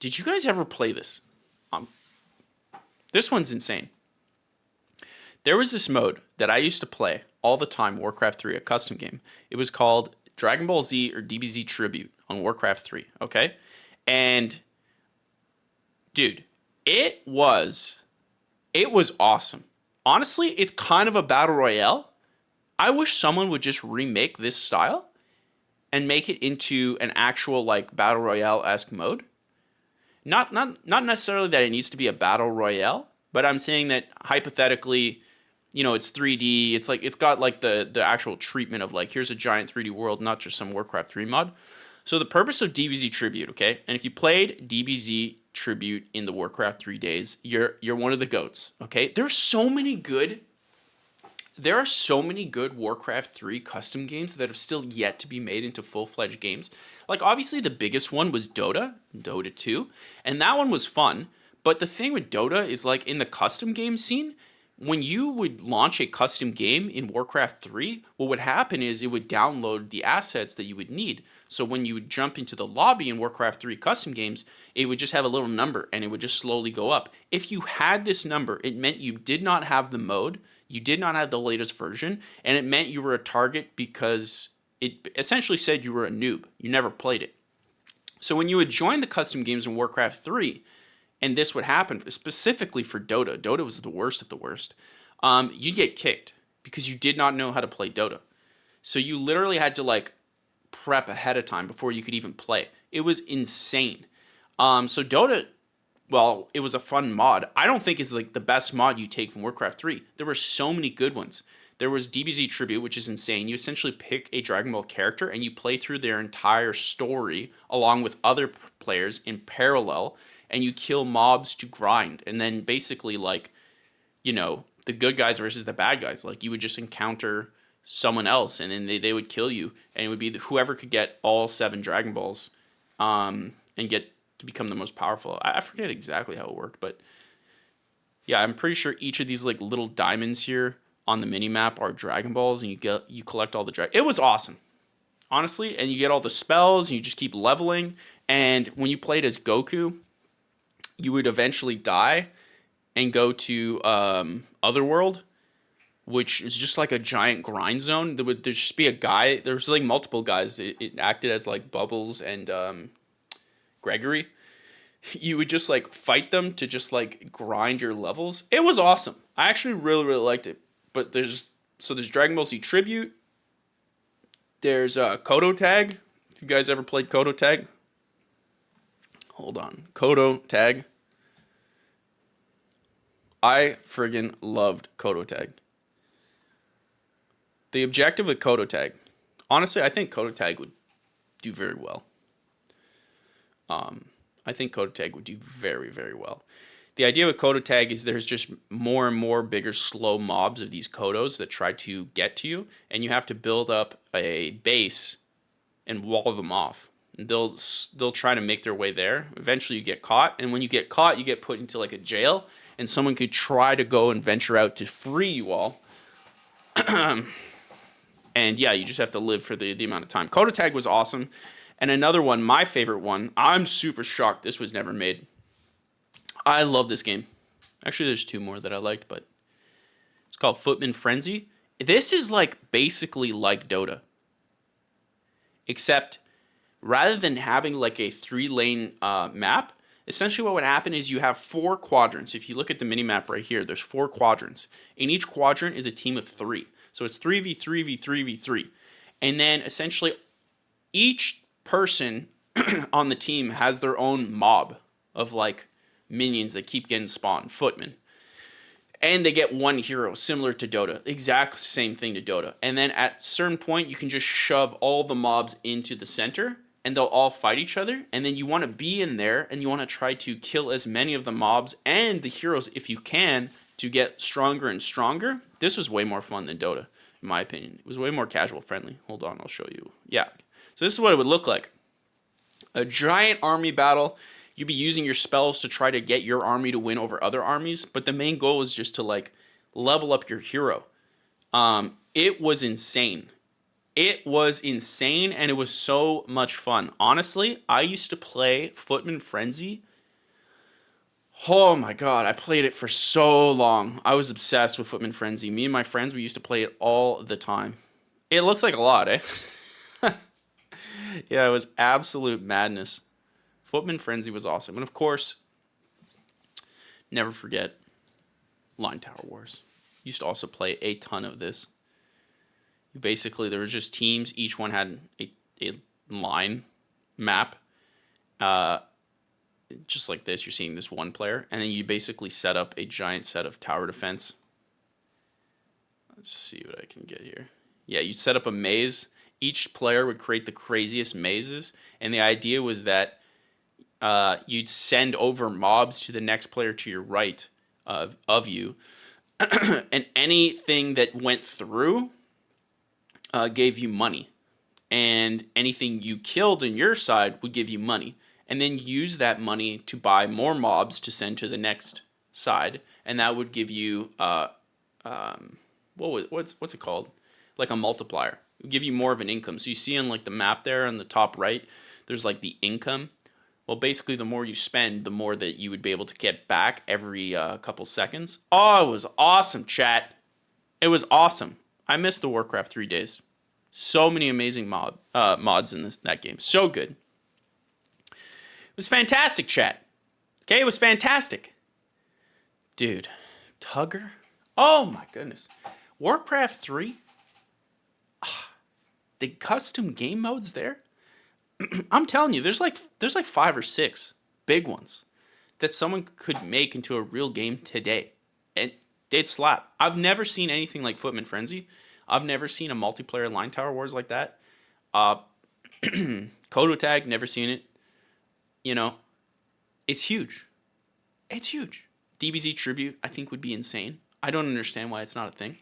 Did you guys ever play this? This one's insane. There was this mode that I used to play all the time, Warcraft 3, a custom game. It was called Dragon Ball Z or DBZ Tribute on Warcraft 3, okay? And dude, it was awesome. Honestly, it's kind of a battle royale. I wish someone would just remake this style and make it into an actual like battle royale-esque mode. Not necessarily that it needs to be a battle royale, but I'm saying that hypothetically, it's 3D. It's like it's got like the actual treatment of like here's a giant 3D world, not just some Warcraft 3 mod. So the purpose of DBZ Tribute, okay? And if you played DBZ Tribute in the Warcraft 3 days, you're one of the goats, okay? There are so many good Warcraft 3 custom games that have still yet to be made into full-fledged games. Like, obviously, the biggest one was Dota 2, and that one was fun. But the thing with Dota is, like, in the custom game scene, when you would launch a custom game in Warcraft 3, what would happen is it would download the assets that you would need. So when you would jump into the lobby in Warcraft 3 custom games, it would just have a little number, and it would just slowly go up. If you had this number, it meant you did not have the mode, you did not have the latest version, and it meant you were a target because it essentially said you were a noob. You never played it. So when you would join the custom games in Warcraft 3, and this would happen specifically for Dota, Dota was the worst of the worst, you'd get kicked because you did not know how to play Dota. So you literally had to like prep ahead of time before you could even play. It was insane. So Dota, well, it was a fun mod. I don't think is like the best mod you take from Warcraft 3. There were so many good ones. There was DBZ Tribute, which is insane. You essentially pick a Dragon Ball character and you play through their entire story along with other players in parallel, and you kill mobs to grind. And then basically like, the good guys versus the bad guys. Like you would just encounter someone else and then they would kill you, and it would be whoever could get all 7 Dragon Balls and get to become the most powerful. I forget exactly how it worked, but yeah, I'm pretty sure each of these like little diamonds here on the mini map are Dragon Balls, and you collect all the dragon. It was awesome, honestly, and you get all the spells, and you just keep leveling. And when you played as Goku, you would eventually die and go to Otherworld, which is just like a giant grind zone. There'd just be a guy. There's like multiple guys. It acted as like Bubbles and Gregory. You would just like fight them to just like grind your levels. It was awesome. I actually really, really liked it. But there's Dragon Ball Z Tribute. There's Kodo Tag. If you guys ever played Kodo Tag. Hold on. Kodo Tag. I friggin' loved Kodo Tag. The objective with Kodo Tag. Honestly, I think Kodo Tag would do very well. I think Kodo Tag would do very, very well. The idea with Kodo Tag is there's just more and more bigger, slow mobs of these Kodos that try to get to you, and you have to build up a base and wall them off. And they'll try to make their way there. Eventually, you get caught, and when you get caught, you get put into like a jail, and someone could try to go and venture out to free you all. And yeah, you just have to live for the amount of time. Kodo Tag was awesome. And another one, my favorite one, I'm super shocked this was never made. I love this game. Actually, there's 2 more that I liked, but it's called Footman Frenzy. This is like basically like Dota. Except rather than having like a 3-lane map, essentially what would happen is you have 4 quadrants. If you look at the mini map right here, there's 4 quadrants. In each quadrant is a team of 3. So it's 3v3v3v3. And then essentially each person on the team has their own mob of like minions that keep getting spawned, footmen. And they get 1 hero, similar to Dota. Exact same thing to Dota. And then at a certain point, you can just shove all the mobs into the center, and they'll all fight each other. And then you want to be in there, and you want to try to kill as many of the mobs and the heroes if you can to get stronger and stronger. This was way more fun than Dota, in my opinion. It was way more casual friendly. Hold on, I'll show you. Yeah. So this is what it would look like. A giant army battle. You'd be using your spells to try to get your army to win over other armies, but the main goal is just to like level up your hero. It was insane. It was insane, and it was so much fun. Honestly, I used to play Footman Frenzy Oh my god, I played it for so long. I was obsessed with Footman Frenzy. Me and my friends, we used to play it all the time. It looks like a lot, eh? Yeah, it was absolute madness. Footman Frenzy was awesome. And of course, never forget Line Tower Wars. Used to also play a ton of this. Basically, there were just teams. Each one had a line map. Uh, just like this, you're seeing this one player. And then you basically set up a giant set of tower defense. Let's see what I can get here. Yeah, you set up a maze. Each player would create the craziest mazes. And the idea was that you'd send over mobs to the next player to your right of you. And anything that went through gave you money. And anything you killed on your side would give you money. And then use that money to buy more mobs to send to the next side. And that would give you, what's it called? Like a multiplier. It would give you more of an income. So you see on like the map there on the top right, there's like the income. Well, basically, the more you spend, the more that you would be able to get back every couple seconds. Oh, it was awesome, chat. It was awesome. I missed the Warcraft 3 days. So many amazing mods in that game. So good. It was fantastic, chat. Okay, it was fantastic. Dude, Tugger? Oh my goodness. Warcraft 3? The custom game modes there? I'm telling you, there's like 5 or 6 big ones that someone could make into a real game today. And they'd slap. I've never seen anything like Footman Frenzy. I've never seen a multiplayer Line Tower Wars like that. Kodo Tag, never seen it. You know, it's huge. It's huge. DBZ Tribute, I think, would be insane. I don't understand why it's not a thing.